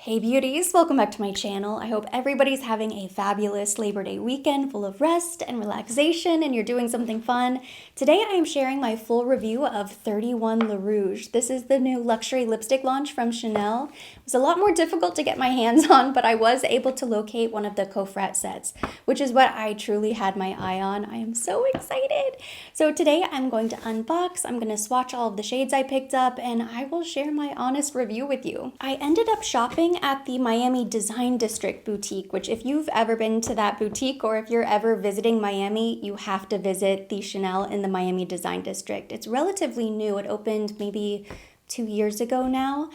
Hey beauties, welcome back to my channel. I hope everybody's having a fabulous Labor Day weekend full of rest and relaxation and you're doing something fun. Today I am sharing my full review of 31 Le Rouge. This is the new luxury lipstick launch from Chanel. It was a lot more difficult to get my hands on, but I was able to locate one of the Coffret sets, which is what I truly had my eye on. I am so excited. So today I'm going to unbox, I'm going to swatch all of the shades I picked up, and I will share my honest review with you. I ended up shopping at the Miami Design District boutique, which if you've ever been to that boutique or if you're ever visiting Miami, you have to visit the Chanel in the Miami Design District. It's relatively new. It opened maybe 2 years ago now.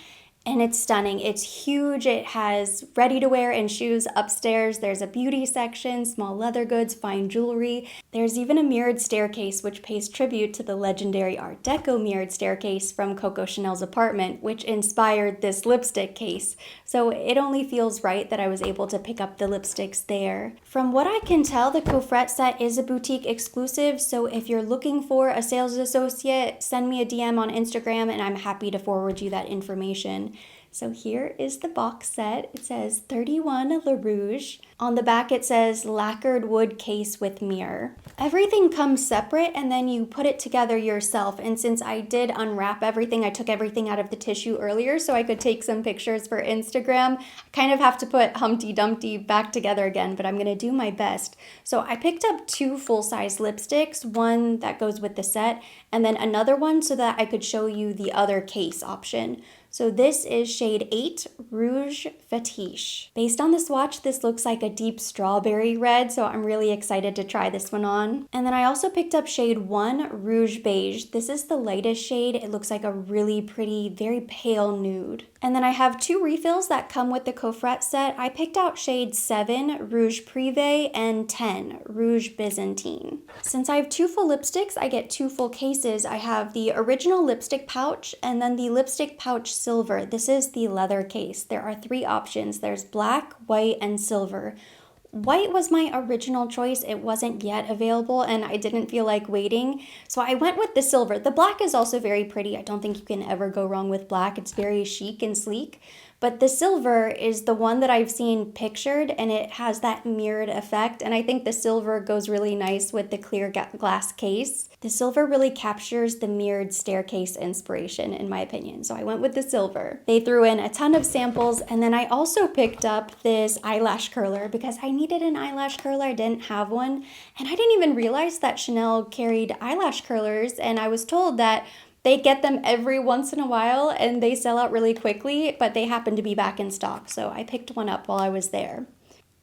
And it's stunning. It's huge. It has ready-to-wear and shoes upstairs. There's a beauty section, small leather goods, fine jewelry. There's even a mirrored staircase, which pays tribute to the legendary Art Deco mirrored staircase from Coco Chanel's apartment, which inspired this lipstick case. So it only feels right that I was able to pick up the lipsticks there. From what I can tell, the Coffret set is a boutique exclusive, so if you're looking for a sales associate, send me a DM on Instagram and I'm happy to forward you that information. So here is the box set. It says 31 Le Rouge. On the back it says lacquered wood case with mirror. Everything comes separate and then you put it together yourself. And since I did unwrap everything, I took everything out of the tissue earlier so I could take some pictures for Instagram. I kind of have to put Humpty Dumpty back together again, but I'm gonna do my best. So I picked up 2 full-size lipsticks, one that goes with the set, and then another one so that I could show you the other case option. So this is shade 8, Rouge Fetiche. Based on the swatch, this looks like a deep strawberry red, so I'm really excited to try this one on. And then I also picked up shade 1, Rouge Beige. This is the lightest shade. It looks like a really pretty, very pale nude. And then I have 2 refills that come with the Coffret set. I picked out shade 7, Rouge Privé, and 10, Rouge Byzantine. Since I have 2 full lipsticks, I get 2 full cases. I have the original lipstick pouch and then the lipstick pouch silver. This is the leather case. There are 3 options. There's black, white, and silver. White was my original choice. It wasn't yet available and I didn't feel like waiting, so I went with the silver. The black is also very pretty. I don't think you can ever go wrong with black. It's very chic and sleek. But the silver is the one that I've seen pictured and it has that mirrored effect, and I think the silver goes really nice with the clear glass case. The silver really captures the mirrored staircase inspiration in my opinion, so I went with the silver. They threw in a ton of samples, and then I also picked up this eyelash curler because I needed an eyelash curler. I didn't have one, and I didn't even realize that Chanel carried eyelash curlers, and I was told that they get them every once in a while and they sell out really quickly, but they happen to be back in stock, so I picked one up while I was there.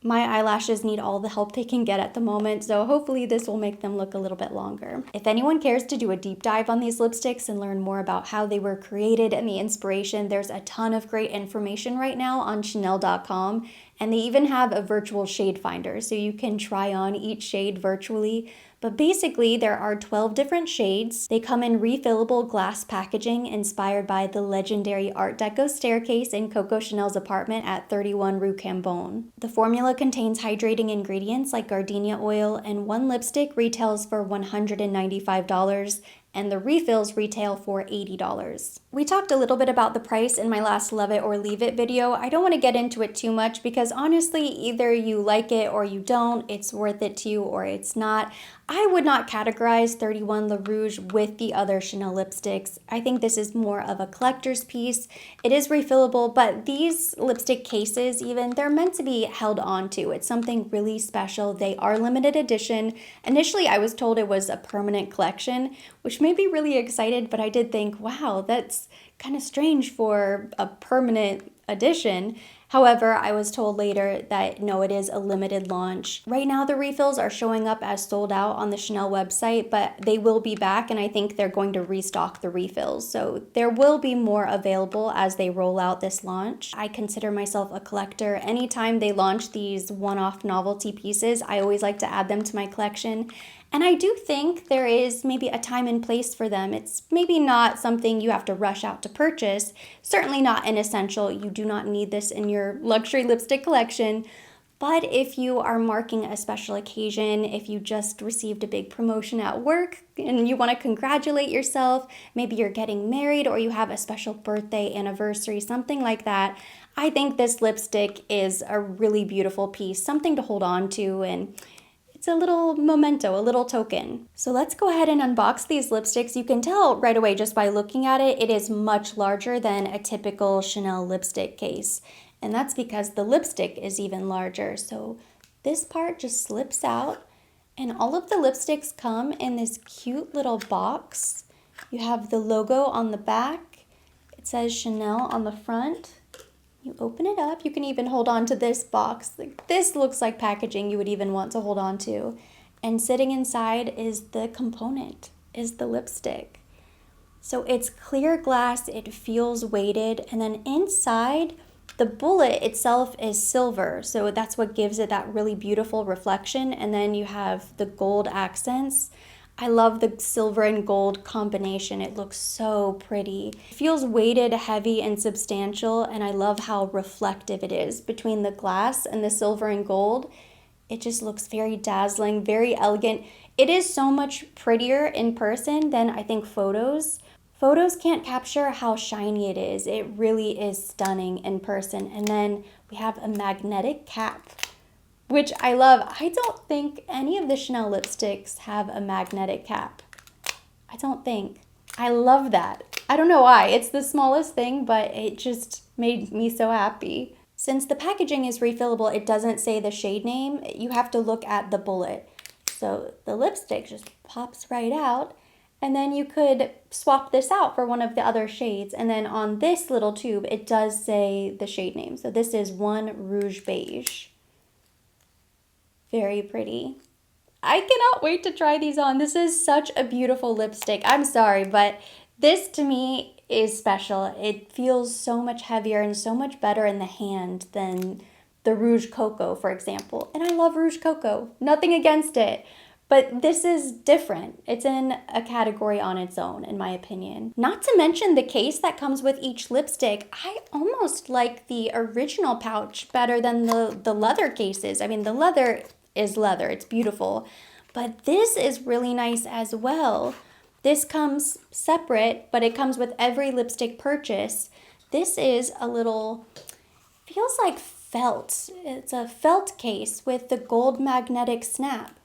My eyelashes need all the help they can get at the moment, so hopefully this will make them look a little bit longer. If anyone cares to do a deep dive on these lipsticks and learn more about how they were created and the inspiration, there's a ton of great information right now on Chanel.com, and they even have a virtual shade finder, so you can try on each shade virtually. But basically, there are 12 different shades. They come in refillable glass packaging inspired by the legendary Art Deco staircase in Coco Chanel's apartment at 31 Rue Cambon. The formula contains hydrating ingredients like gardenia oil, and one lipstick retails for $195. And the refills retail for $80. We talked a little bit about the price in my last Love It or Leave It video. I don't want to get into it too much because honestly, either you like it or you don't, it's worth it to you or it's not. I would not categorize 31 Le Rouge with the other Chanel lipsticks. I think this is more of a collector's piece. It is refillable, but these lipstick cases even, they're meant to be held on to. It's something really special. They are limited edition. Initially, I was told it was a permanent collection, which made me really excited, but I did think, wow, that's kind of strange for a permanent edition. However, I was told later that no, it is a limited launch. Right now, the refills are showing up as sold out on the Chanel website, but they will be back, and I think they're going to restock the refills. So there will be more available as they roll out this launch. I consider myself a collector. Anytime they launch these one-off novelty pieces, I always like to add them to my collection. And I do think there is maybe a time and place for them. It's maybe not something you have to rush out to purchase, certainly not an essential. You do not need this in your luxury lipstick collection. But if you are marking a special occasion, if you just received a big promotion at work and you want to congratulate yourself, maybe you're getting married or you have a special birthday, anniversary, something like that, I think this lipstick is a really beautiful piece, something to hold on to, and it's a little memento, a little token. So let's go ahead and unbox these lipsticks. You can tell right away just by looking at it, it is much larger than a typical Chanel lipstick case. And that's because the lipstick is even larger. So this part just slips out, and all of the lipsticks come in this cute little box. You have the logo on the back. It says Chanel on the front. You open it up, you can even hold on to this box. Like, this looks like packaging you would even want to hold on to. And sitting inside is the component, is the lipstick. So it's clear glass, it feels weighted, and then inside, the bullet itself is silver. So that's what gives it that really beautiful reflection. And then you have the gold accents. I love the silver and gold combination. It looks so pretty. It feels weighted, heavy, and substantial, and I love how reflective it is between the glass and the silver and gold. It just looks very dazzling, very elegant. It is so much prettier in person than I think photos. Photos can't capture how shiny it is. It really is stunning in person. And then we have a magnetic cap, which I love. I don't think any of the Chanel lipsticks have a magnetic cap. I don't think. I love that. I don't know why. It's the smallest thing, but it just made me so happy. Since the packaging is refillable, it doesn't say the shade name. You have to look at the bullet. So the lipstick just pops right out, and then you could swap this out for one of the other shades. And then on this little tube, it does say the shade name. So this is 1 Rouge Beige. Very pretty. I cannot wait to try these on. This is such a beautiful lipstick. I'm sorry, but this to me is special. It feels so much heavier and so much better in the hand than the Rouge Cocoa, for example. And I love Rouge Cocoa. Nothing against it. But this is different. It's in a category on its own, in my opinion. Not to mention the case that comes with each lipstick. I almost like the original pouch better than the leather cases. I mean, the leather is leather. It's beautiful. But this is really nice as well. This comes separate, but it comes with every lipstick purchase. This is a little, feels like felt. It's a felt case with the gold magnetic snap.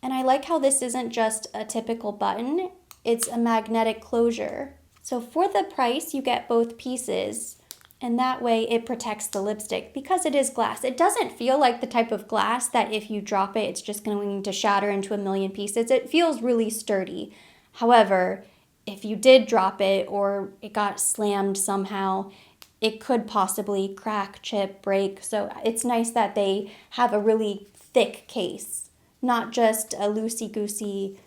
And I like how this isn't just a typical button, it's a magnetic closure. So for the price, you get both pieces, and that way it protects the lipstick because it is glass. It doesn't feel like the type of glass that if you drop it, it's just going to shatter into a million pieces. It feels really sturdy. However, if you did drop it or it got slammed somehow, it could possibly crack, chip, break. So it's nice that they have a really thick case. Not just a loosey-goosey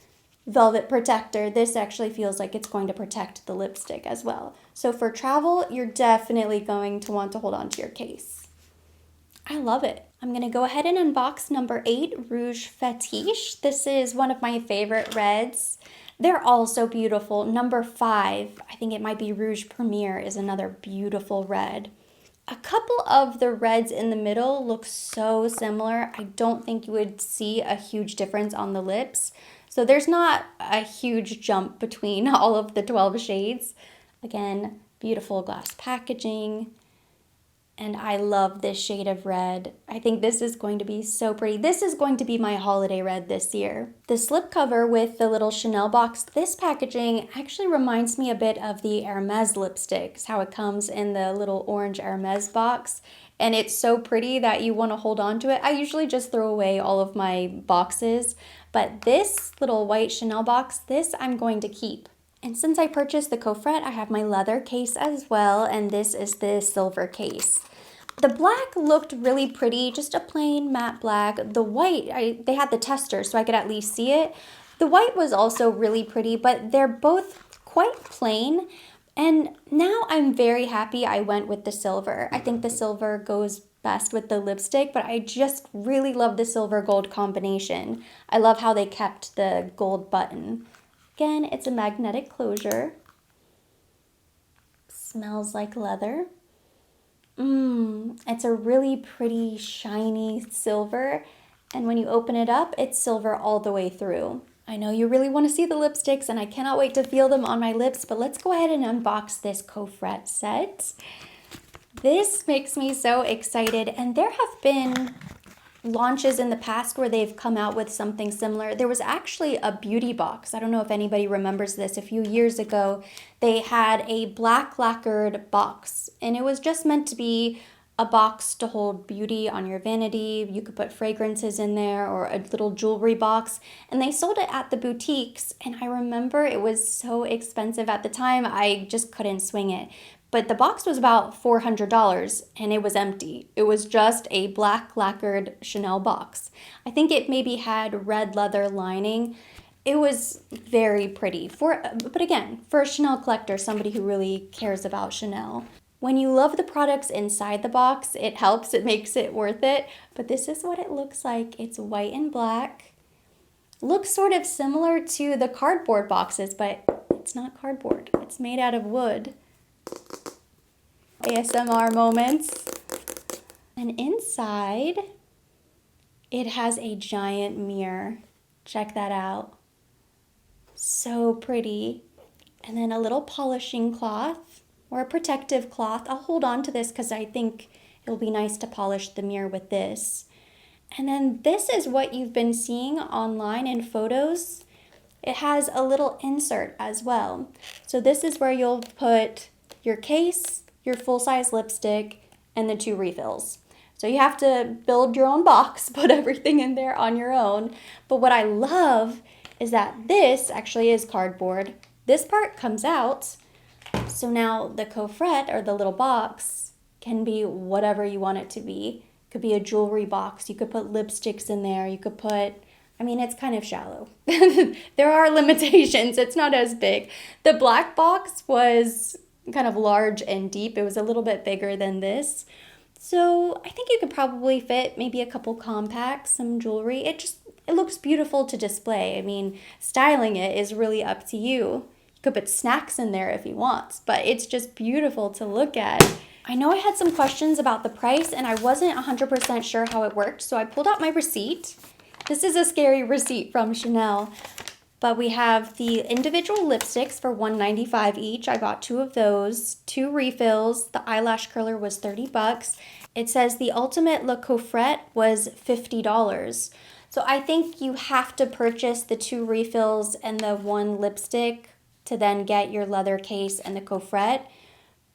velvet protector. This actually feels like it's going to protect the lipstick as well. So for travel, you're definitely going to want to hold on to your case. I love it. I'm going to go ahead and unbox number 8, Rouge Fetiche. This is one of my favorite reds. They're all so beautiful. Number 5, I think it might be Rouge Premiere, is another beautiful red. A couple of the reds in the middle look so similar. I don't think you would see a huge difference on the lips. So there's not a huge jump between all of the 12 shades. Again, beautiful glass packaging. And I love this shade of red. I think this is going to be so pretty. This is going to be my holiday red this year. The slipcover with the little Chanel box, this packaging actually reminds me a bit of the Hermes lipsticks, how it comes in the little orange Hermes box. And it's so pretty that you want to hold on to it. I usually just throw away all of my boxes, but this little white Chanel box, this I'm going to keep. And since I purchased the Coffret, I have my leather case as well, and this is the silver case. The black looked really pretty, just a plain matte black. The white, they had the tester so I could at least see it. The white was also really pretty, but they're both quite plain. And now I'm very happy I went with the silver. I think the silver goes best with the lipstick, but I just really love the silver gold combination. I love how they kept the gold button. Again, it's a magnetic closure. Smells like leather. It's a really pretty, shiny silver. And when you open it up, it's silver all the way through. I know you really want to see the lipsticks, and I cannot wait to feel them on my lips, but let's go ahead and unbox this Coffret set. This makes me so excited, and there have been launches in the past where they've come out with something similar. There was actually a beauty box. I don't know if anybody remembers this. A few years ago, they had a black lacquered box, and it was just meant to be a box to hold beauty on your vanity. You could put fragrances in there or a little jewelry box, and they sold it at the boutiques. And I remember it was so expensive at the time, I just couldn't swing it. But the box was about $400 and it was empty. It was just a black lacquered Chanel box. I think it maybe had red leather lining. It was very pretty. But again, for a Chanel collector, somebody who really cares about Chanel. When you love the products inside the box, it helps, it makes it worth it. But this is what it looks like. It's white and black. Looks sort of similar to the cardboard boxes, but it's not cardboard. It's made out of wood. ASMR moments. And inside, it has a giant mirror. Check that out. So pretty. And then a little polishing cloth or a protective cloth. I'll hold on to this because I think it'll be nice to polish the mirror with this. And then this is what you've been seeing online in photos. It has a little insert as well. So this is where you'll put your case, your full-size lipstick, and the 2 refills. So you have to build your own box, put everything in there on your own. But what I love is that this actually is cardboard. This part comes out. So now the coffret, or the little box, can be whatever you want it to be. It could be a jewelry box. You could put lipsticks in there. You could put, I mean, it's kind of shallow. There are limitations. It's not as big. The black box was kind of large and deep. It was a little bit bigger than this. So I think you could probably fit maybe a couple compacts, some jewelry. It looks beautiful to display. I mean, styling it is really up to you. You could put snacks in there if you want, but it's just beautiful to look at. I know I had some questions about the price and I wasn't 100% sure how it worked, so I pulled out my receipt. This is a scary receipt from Chanel. But we have the individual lipsticks for $1.95 each. I got 2 of those, 2 refills. The eyelash curler was $30. It says the Ultimate Le Coffret was $50. So I think you have to purchase the 2 refills and the 1 lipstick to then get your leather case and the coffret.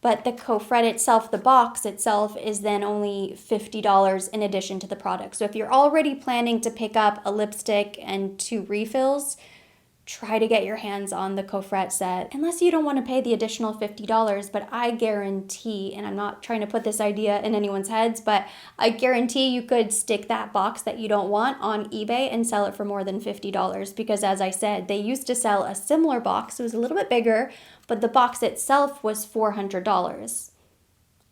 But the coffret itself, the box itself, is then only $50 in addition to the product. So if you're already planning to pick up a lipstick and 2 refills, try to get your hands on the coffret set, unless you don't want to pay the additional $50, but I guarantee, and I'm not trying to put this idea in anyone's heads, but I guarantee you could stick that box that you don't want on eBay and sell it for more than $50, because as I said, they used to sell a similar box. It was a little bit bigger, but the box itself was $400.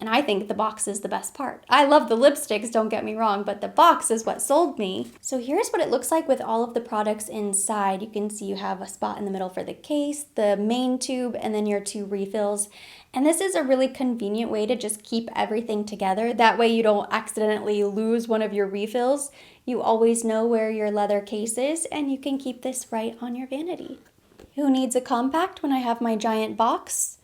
And I think the box is the best part. I love the lipsticks, don't get me wrong, but the box is what sold me. So here's what it looks like with all of the products inside. You can see you have a spot in the middle for the case, the main tube, and then your 2 refills. And this is a really convenient way to just keep everything together. That way you don't accidentally lose one of your refills. You always know where your leather case is, and you can keep this right on your vanity. Who needs a compact when I have my giant box?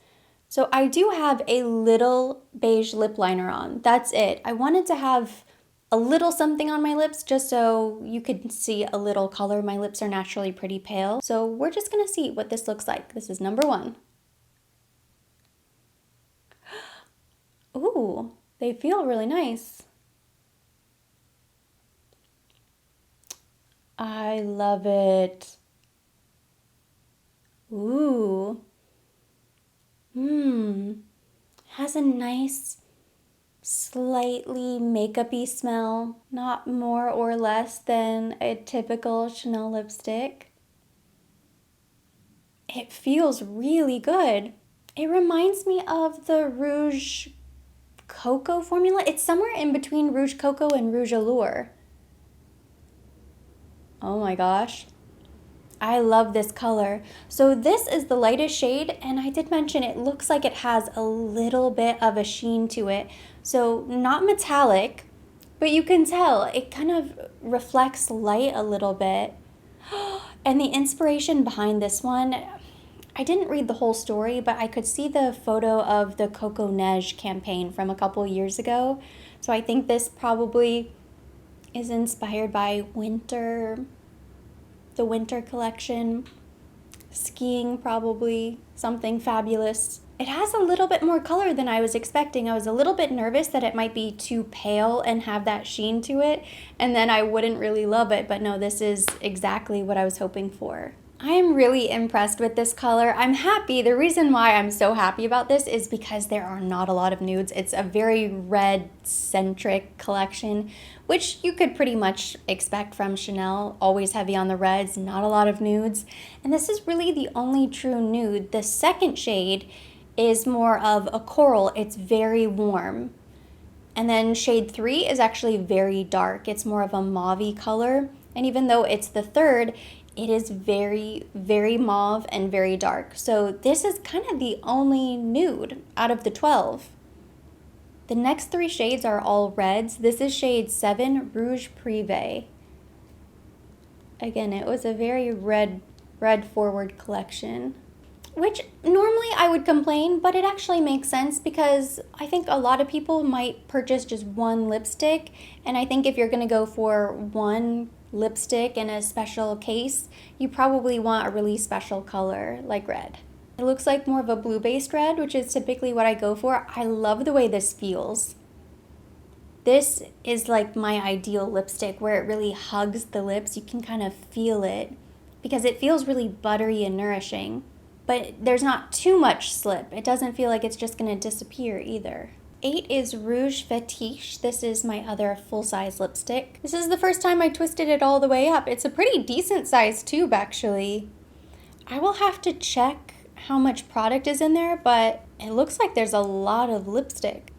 So I do have a little beige lip liner on. That's it. I wanted to have a little something on my lips just so you could see a little color. My lips are naturally pretty pale. So we're just gonna see what this looks like. This is number 1. Ooh, they feel really nice. I love it. Ooh. Has a nice, slightly makeup-y smell. Not more or less than a typical Chanel lipstick. It feels really good. It reminds me of the Rouge Cocoa formula. It's somewhere in between Rouge Cocoa and Rouge Allure. Oh my gosh. I love this color. So this is the lightest shade, and I did mention it looks like it has a little bit of a sheen to it. So not metallic, but you can tell it kind of reflects light a little bit. And the inspiration behind this one, I didn't read the whole story, but I could see the photo of the Coco Neige campaign from a couple years ago. So I think this probably is inspired by winter, the winter collection, skiing probably, something fabulous. It has a little bit more color than I was expecting. I was a little bit nervous that it might be too pale and have that sheen to it, and then I wouldn't really love it, but no, this is exactly what I was hoping for. I am really impressed with this color. I'm happy. The reason why I'm so happy about this is because there are not a lot of nudes. It's a very red-centric collection, which you could pretty much expect from Chanel. Always heavy on the reds, not a lot of nudes. And this is really the only true nude. The second shade is more of a coral. It's very warm. And then shade 3 is actually very dark. It's more of a mauve-y color. And even though it's the third, it is very, very mauve and very dark. So this is kind of the only nude out of the 12. The next 3 shades are all reds. This is shade 7, Rouge Privé. Again, it was a very red forward collection, which normally I would complain, but it actually makes sense because I think a lot of people might purchase just one lipstick. And I think if you're gonna go for one lipstick in a special case, you probably want a really special color like red. It looks like more of a blue-based red, which is typically what I go for. I love the way this feels. This is like my ideal lipstick where it really hugs the lips. You can kind of feel it because it feels really buttery and nourishing, but there's not too much slip. It doesn't feel like it's just gonna disappear either. 8 is Rouge Fetiche. This is my other full-size lipstick. This is the first time I twisted it all the way up. It's a pretty decent size tube, actually. I will have to check how much product is in there, but it looks like there's a lot of lipstick.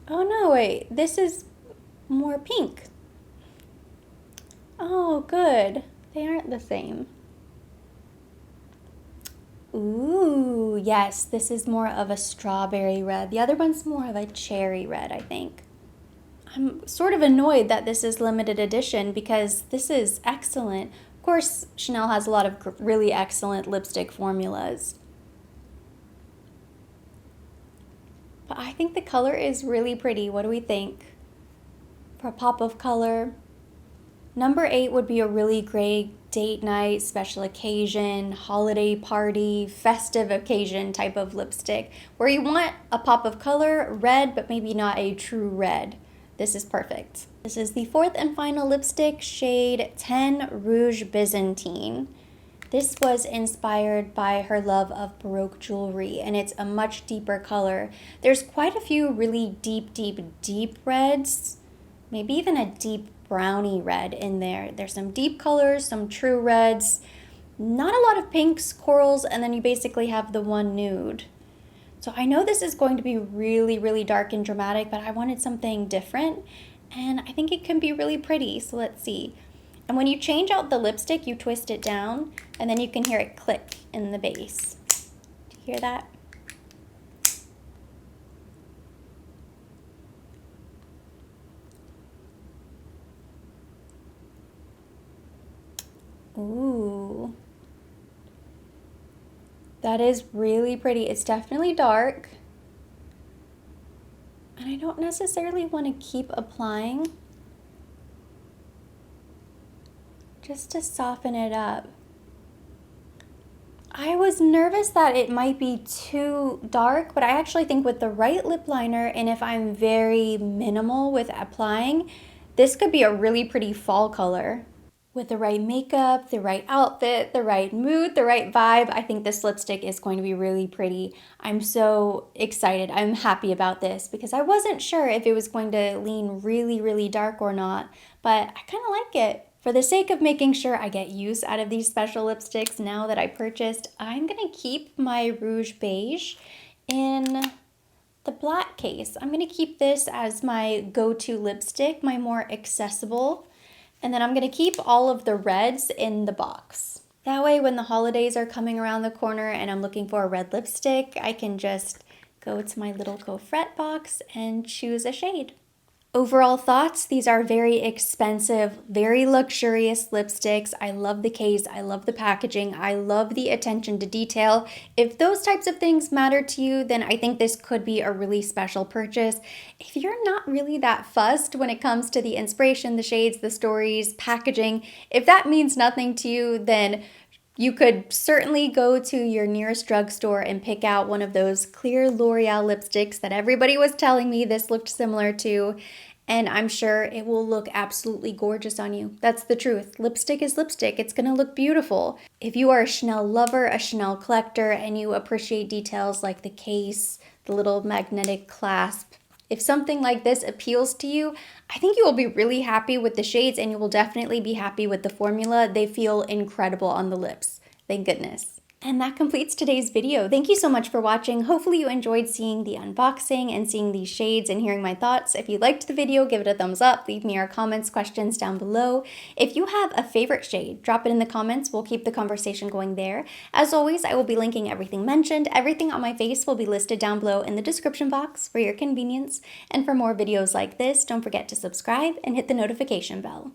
Oh no, wait, this is more pink. Oh, good. They aren't the same. Ooh, yes, this is more of a strawberry red. The other one's more of a cherry red, I think. I'm sort of annoyed that this is limited edition because this is excellent. Of course, Chanel has a lot of really excellent lipstick formulas. But I think the color is really pretty. What do we think? For a pop of color. Number 8 would be a really great date night, special occasion, holiday party, festive occasion type of lipstick where you want a pop of color, red, but maybe not a true red. This is perfect. This is the 4th and final lipstick, shade 10, Rouge Byzantine. This was inspired by her love of Baroque jewelry, and it's a much deeper color. There's quite a few really deep reds, maybe even a deep brownie red in there. There's some deep colors, some true reds, not a lot of pinks, corals, and then you basically have the one nude. So I know this is going to be really, really dark and dramatic, but I wanted something different, and I think it can be really pretty, so let's see. And when you change out the lipstick, you twist it down, and then you can hear it click in the base. Do you hear that? Ooh. That is really pretty. It's definitely dark. And I don't necessarily want to keep applying, just to soften it up. I was nervous that it might be too dark, but I actually think with the right lip liner, and if I'm very minimal with applying, this could be a really pretty fall color. With the right makeup, the right outfit, the right mood, the right vibe, I think this lipstick is going to be really pretty. I'm so excited. I'm happy about this because I wasn't sure if it was going to lean really, really dark or not, but I kind of like it. For the sake of making sure I get use out of these special lipsticks now that I purchased, I'm going to keep my Rouge Beige in the black case. I'm going to keep this as my go-to lipstick, my more accessible. And then I'm going to keep all of the reds in the box. That way when the holidays are coming around the corner and I'm looking for a red lipstick, I can just go to my little coffret box and choose a shade. Overall thoughts, these are very expensive, very luxurious lipsticks. I love the case, I love the packaging, I love the attention to detail. If those types of things matter to you, then I think this could be a really special purchase. If you're not really that fussed when it comes to the inspiration, the shades, the stories, packaging, if that means nothing to you, then you could certainly go to your nearest drugstore and pick out one of those clear L'Oreal lipsticks that everybody was telling me this looked similar to, and I'm sure it will look absolutely gorgeous on you. That's the truth. Lipstick is lipstick. It's gonna look beautiful. If you are a Chanel lover, a Chanel collector, and you appreciate details like the case, the little magnetic clasp, if something like this appeals to you, I think you will be really happy with the shades, and you will definitely be happy with the formula. They feel incredible on the lips. Thank goodness. And that completes today's video. Thank you so much for watching. Hopefully you enjoyed seeing the unboxing and seeing these shades and hearing my thoughts. If you liked the video, give it a thumbs up. Leave me your comments, questions down below. If you have a favorite shade, drop it in the comments. We'll keep the conversation going there. As always, I will be linking everything mentioned. Everything on my face will be listed down below in the description box for your convenience. And for more videos like this, don't forget to subscribe and hit the notification bell.